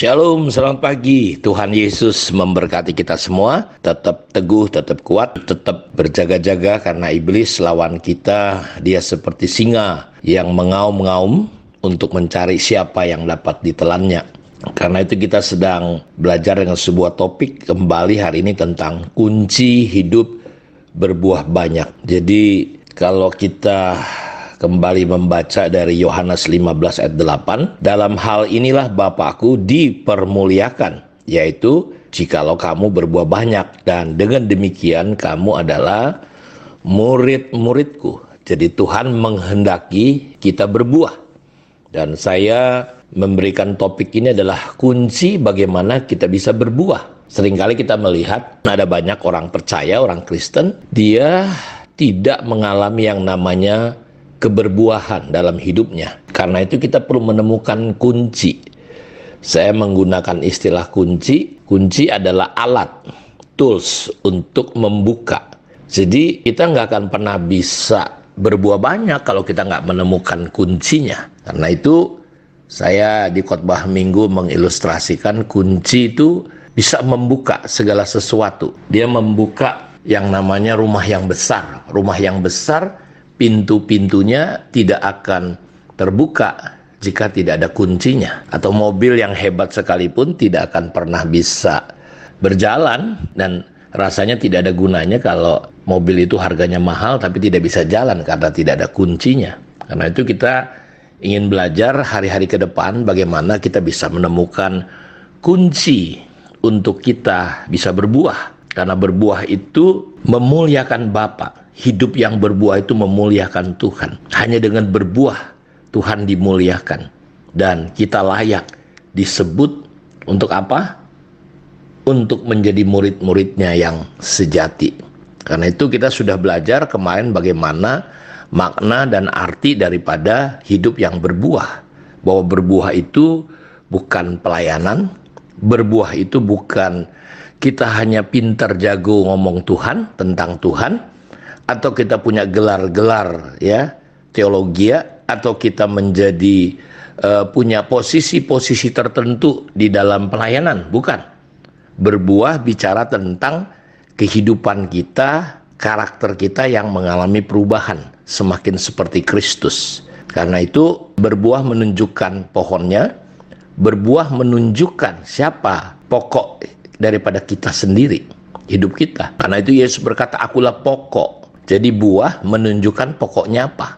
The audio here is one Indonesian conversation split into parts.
Shalom, selamat pagi. Tuhan Yesus memberkati kita semua. Tetap teguh, tetap kuat, tetap berjaga-jaga karena iblis lawan kita. Dia seperti singa yang mengaum-ngaum untuk mencari siapa yang dapat ditelannya. Karena itu kita sedang belajar dengan sebuah topik kembali hari ini tentang kunci hidup berbuah banyak. Jadi kalau kita kembali membaca dari Yohanes 15 ayat 8. Dalam hal inilah Bapakku dipermuliakan, yaitu jikalau kamu berbuah banyak, dan dengan demikian kamu adalah murid-muridku. Jadi Tuhan menghendaki kita berbuah. Dan saya memberikan topik ini adalah kunci bagaimana kita bisa berbuah. Seringkali kita melihat ada banyak orang percaya, orang Kristen, dia tidak mengalami yang namanya keberbuahan dalam hidupnya. Karena itu kita perlu menemukan kunci. Saya menggunakan istilah kunci. Kunci adalah alat, tools untuk membuka. Jadi kita nggak akan pernah bisa berbuah banyak kalau kita nggak menemukan kuncinya. Karena itu saya di khotbah minggu mengilustrasikan kunci itu bisa membuka segala sesuatu. Dia membuka yang namanya rumah yang besar. Rumah yang besar, pintu-pintunya tidak akan terbuka jika tidak ada kuncinya. Atau mobil yang hebat sekalipun tidak akan pernah bisa berjalan, dan rasanya tidak ada gunanya kalau mobil itu harganya mahal tapi tidak bisa jalan karena tidak ada kuncinya. Karena itu kita ingin belajar hari-hari ke depan bagaimana kita bisa menemukan kunci untuk kita bisa berbuah. Karena berbuah itu memuliakan Bapa. Hidup yang berbuah itu memuliakan Tuhan. Hanya dengan berbuah Tuhan dimuliakan. Dan kita layak disebut untuk apa? Untuk menjadi murid-muridnya yang sejati. Karena itu kita sudah belajar kemarin bagaimana makna dan arti daripada hidup yang berbuah. Bahwa berbuah itu bukan pelayanan. Berbuah itu bukan kita hanya pintar jago ngomong Tuhan, tentang Tuhan, atau kita punya gelar-gelar ya teologi, atau kita menjadi punya posisi-posisi tertentu di dalam pelayanan. Bukan. Berbuah bicara tentang kehidupan kita, karakter kita yang mengalami perubahan semakin seperti Kristus. Karena itu berbuah menunjukkan pohonnya, berbuah menunjukkan siapa pokok daripada kita sendiri, hidup kita. Karena itu Yesus berkata, akulah pokok. Jadi buah menunjukkan pokoknya apa.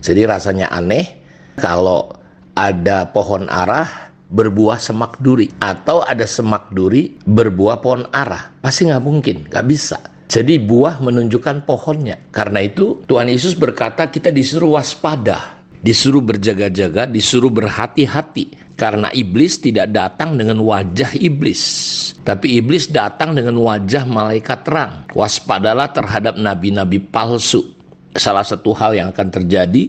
Jadi rasanya aneh kalau ada pohon ara berbuah semak duri, atau ada semak duri berbuah pohon ara. Pasti nggak mungkin, nggak bisa. Jadi buah menunjukkan pohonnya. Karena itu Tuhan Yesus berkata kita disuruh waspada, disuruh berjaga-jaga, disuruh berhati-hati. Karena iblis tidak datang dengan wajah iblis, tapi iblis datang dengan wajah malaikat terang. Waspadalah terhadap nabi-nabi palsu. Salah satu hal yang akan terjadi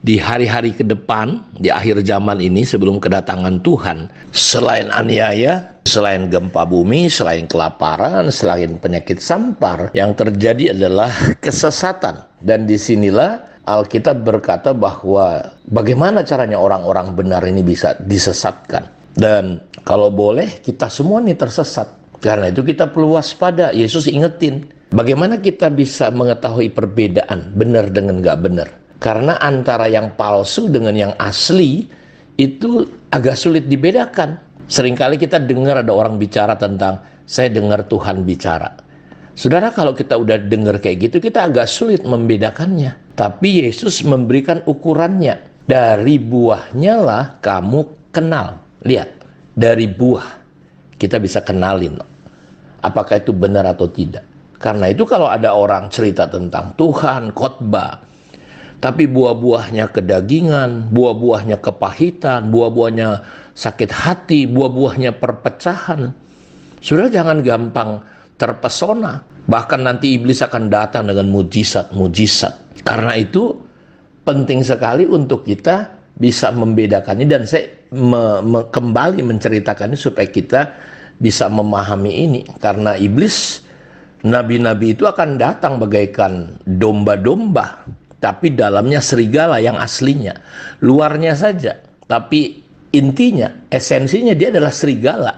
di hari-hari ke depan, di akhir zaman ini sebelum kedatangan Tuhan, selain aniaya, selain gempa bumi, selain kelaparan, selain penyakit sampar, yang terjadi adalah kesesatan. Dan disinilah Alkitab berkata bahwa bagaimana caranya orang-orang benar ini bisa disesatkan. Dan kalau boleh kita semua ini tersesat. Karena itu kita perlu waspada. Yesus ingetin bagaimana kita bisa mengetahui perbedaan benar dengan gak benar. Karena antara yang palsu dengan yang asli itu agak sulit dibedakan. Seringkali kita dengar ada orang bicara tentang saya dengar Tuhan bicara. Saudara, kalau kita udah dengar kayak gitu, kita agak sulit membedakannya. Tapi Yesus memberikan ukurannya. Dari buahnya lah kamu kenal. Lihat, dari buah kita bisa kenalin apakah itu benar atau tidak. Karena itu kalau ada orang cerita tentang Tuhan, khotbah, tapi buah-buahnya kedagingan, buah-buahnya kepahitan, buah-buahnya sakit hati, buah-buahnya perpecahan, saudara jangan gampang terpesona. Bahkan nanti iblis akan datang dengan mujizat-mujizat. Karena itu penting sekali untuk kita bisa membedakannya. Dan saya kembali menceritakannya supaya kita bisa memahami ini. Karena iblis, nabi-nabi itu akan datang bagaikan domba-domba, tapi dalamnya serigala yang aslinya. Luarnya saja, tapi Intinya, esensinya dia adalah serigala.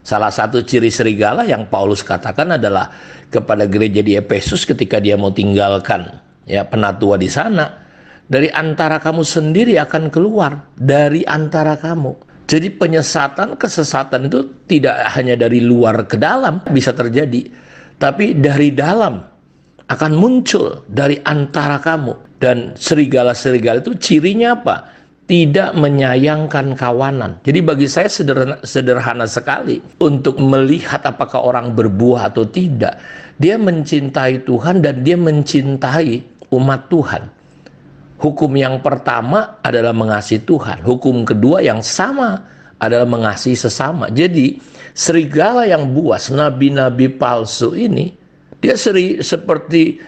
Salah satu ciri serigala yang Paulus katakan adalah kepada gereja di Efesus ketika dia mau tinggalkan ya penatua di sana, dari antara kamu sendiri akan keluar, dari antara kamu. Jadi penyesatan, kesesatan itu tidak hanya dari luar ke dalam bisa terjadi, tapi dari dalam akan muncul dari antara kamu. Dan serigala-serigala itu cirinya apa? Tidak menyayangkan kawanan. Jadi bagi saya sederhana sekali untuk melihat apakah orang berbuah atau tidak. Dia mencintai Tuhan dan dia mencintai umat Tuhan. Hukum yang pertama adalah mengasihi Tuhan. Hukum kedua yang sama adalah mengasihi sesama. Jadi serigala yang buas, nabi-nabi palsu ini, dia seperti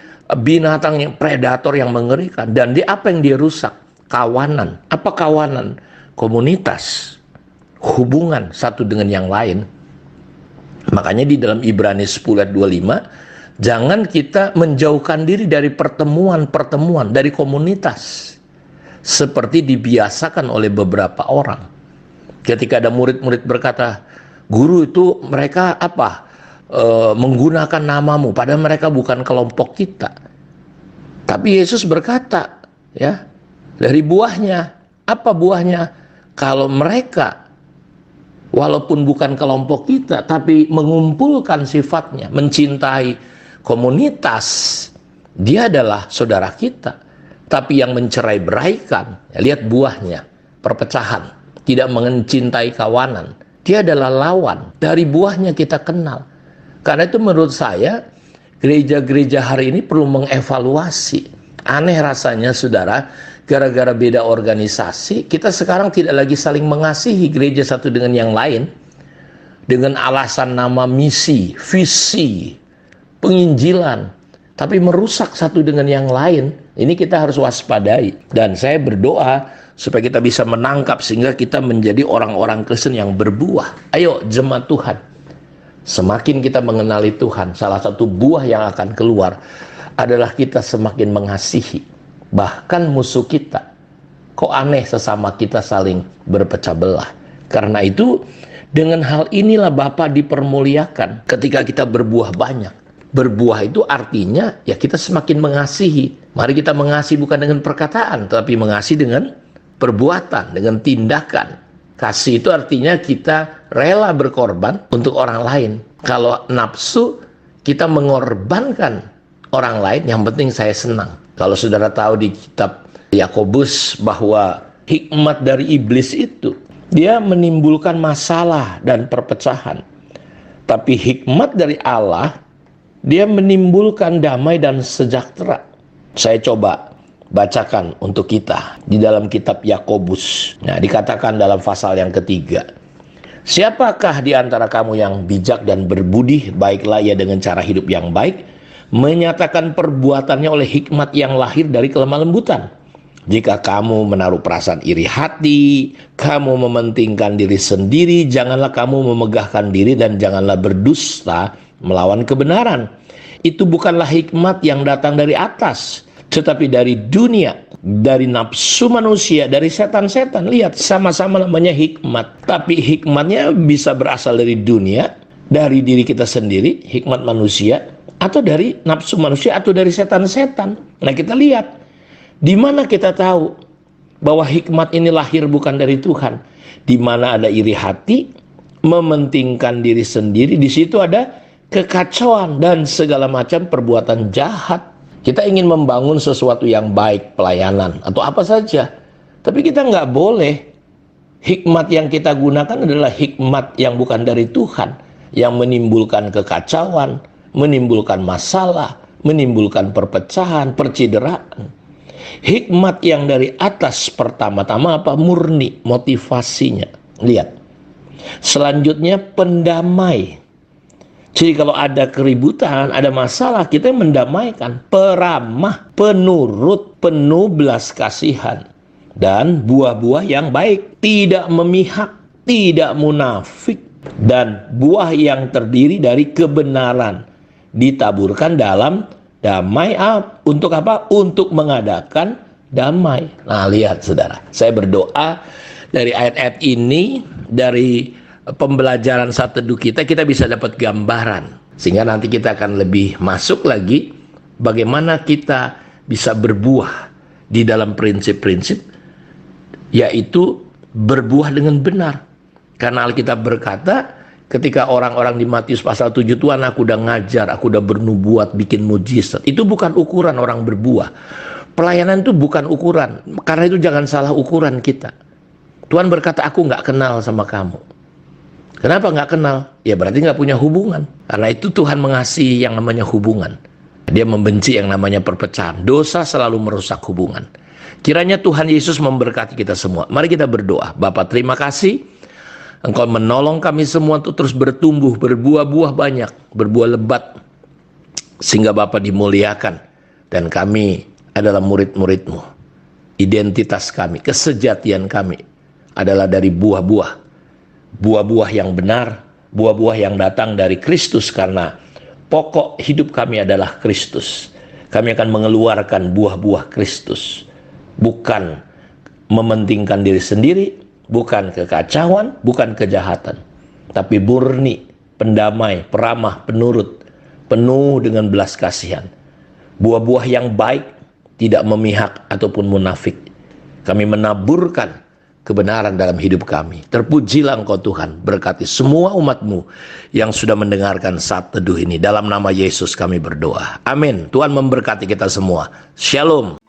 binatang yang predator yang mengerikan. Dan dia apa yang dia rusak? Kawanan. Apa kawanan? Komunitas, hubungan satu dengan yang lain. Makanya di dalam Ibrani 10 ayat 25, jangan kita menjauhkan diri dari pertemuan-pertemuan, dari komunitas, seperti dibiasakan oleh beberapa orang. Ketika ada murid-murid berkata, guru itu mereka apa? Menggunakan namamu, padahal mereka bukan kelompok kita. Tapi Yesus berkata, ya, dari buahnya. Apa buahnya? Kalau mereka walaupun bukan kelompok kita, tapi mengumpulkan sifatnya, mencintai komunitas, dia adalah saudara kita. Tapi yang mencerai-beraikan, ya, lihat buahnya, perpecahan, tidak mencintai kawanan, dia adalah lawan. Dari buahnya kita kenal. Karena itu menurut saya gereja-gereja hari ini perlu mengevaluasi. Aneh rasanya saudara, gara-gara beda organisasi, kita sekarang tidak lagi saling mengasihi gereja satu dengan yang lain, dengan alasan nama misi, visi, penginjilan, tapi merusak satu dengan yang lain. Ini kita harus waspadai. Dan saya berdoa supaya kita bisa menangkap sehingga kita menjadi orang-orang Kristen yang berbuah. Ayo jemaat Tuhan, semakin kita mengenali Tuhan, salah satu buah yang akan keluar adalah kita semakin mengasihi bahkan musuh kita. Kok aneh sesama kita saling berpecah belah. Karena itu dengan hal inilah Bapa dipermuliakan ketika kita berbuah banyak. Berbuah itu artinya ya kita semakin mengasihi. Mari kita mengasihi bukan dengan perkataan, tapi mengasihi dengan perbuatan, dengan tindakan. Kasih itu artinya kita rela berkorban untuk orang lain. Kalau nafsu, kita mengorbankan orang lain, yang penting saya senang. Kalau saudara tahu di kitab Yakobus bahwa hikmat dari iblis itu, dia menimbulkan masalah dan perpecahan. Tapi hikmat dari Allah, dia menimbulkan damai dan sejahtera. Saya coba bacakan untuk kita di dalam kitab Yakobus. Nah, dikatakan dalam pasal yang ketiga, siapakah di antara kamu yang bijak dan berbudi, baiklah ia dengan cara hidup yang baik, menyatakan perbuatannya oleh hikmat yang lahir dari kelemah lembutan. Jika kamu menaruh perasaan iri hati, kamu mementingkan diri sendiri, janganlah kamu memegahkan diri dan janganlah berdusta melawan kebenaran. Itu bukanlah hikmat yang datang dari atas, tetapi dari dunia, dari nafsu manusia, dari setan-setan. Lihat, sama-sama namanya hikmat, tapi hikmatnya bisa berasal dari dunia, dari diri kita sendiri, hikmat manusia, atau dari nafsu manusia, atau dari setan-setan. Nah, kita lihat di mana kita tahu bahwa hikmat ini lahir bukan dari Tuhan. Di mana ada iri hati, mementingkan diri sendiri, di situ ada kekacauan dan segala macam perbuatan jahat. Kita ingin membangun sesuatu yang baik, pelayanan atau apa saja, tapi kita nggak boleh hikmat yang kita gunakan adalah hikmat yang bukan dari Tuhan, yang menimbulkan kekacauan, menimbulkan masalah, menimbulkan perpecahan, percideraan. Hikmat yang dari atas pertama-tama apa? Murni motivasinya. Lihat. Selanjutnya pendamai. Jadi kalau ada keributan, ada masalah, kita mendamaikan. Peramah, penurut, penuh belas kasihan. Dan buah-buah yang baik. Tidak memihak, tidak munafik. Dan buah yang terdiri dari kebenaran. Ditaburkan dalam damai. Untuk apa? Untuk mengadakan damai. Nah, lihat saudara, saya berdoa Dari ayat-ayat ini, dari pembelajaran saat teduh kita bisa dapat gambaran. Sehingga nanti kita akan lebih masuk lagi bagaimana kita bisa berbuah di dalam prinsip-prinsip, yaitu berbuah dengan benar. Karena Alkitab berkata, ketika orang-orang di Matius pasal 7, Tuhan aku udah ngajar, aku udah bernubuat, bikin mujizat. Itu bukan ukuran orang berbuah. Pelayanan itu bukan ukuran. Karena itu jangan salah ukuran kita. Tuhan berkata, aku nggak kenal sama kamu. Kenapa nggak kenal? Ya berarti nggak punya hubungan. Karena itu Tuhan mengasihi yang namanya hubungan. Dia membenci yang namanya perpecahan. Dosa selalu merusak hubungan. Kiranya Tuhan Yesus memberkati kita semua. Mari kita berdoa. Bapa, terima kasih. Engkau menolong kami semua untuk terus bertumbuh, berbuah-buah banyak, berbuah lebat. Sehingga Bapa dimuliakan. Dan kami adalah murid-murid-Mu. Identitas kami, kesejatian kami adalah dari buah-buah. Buah-buah yang benar, buah-buah yang datang dari Kristus, karena pokok hidup kami adalah Kristus. Kami akan mengeluarkan buah-buah Kristus. Bukan mementingkan diri sendiri, bukan kekacauan, bukan kejahatan. Tapi murni, pendamai, peramah, penurut, penuh dengan belas kasihan. Buah-buah yang baik, tidak memihak ataupun munafik. Kami menaburkan kebenaran dalam hidup kami. Terpujilah Engkau Tuhan, berkati semua umat-Mu yang sudah mendengarkan saat teduh ini. Dalam nama Yesus kami berdoa. Amin. Tuhan memberkati kita semua. Shalom.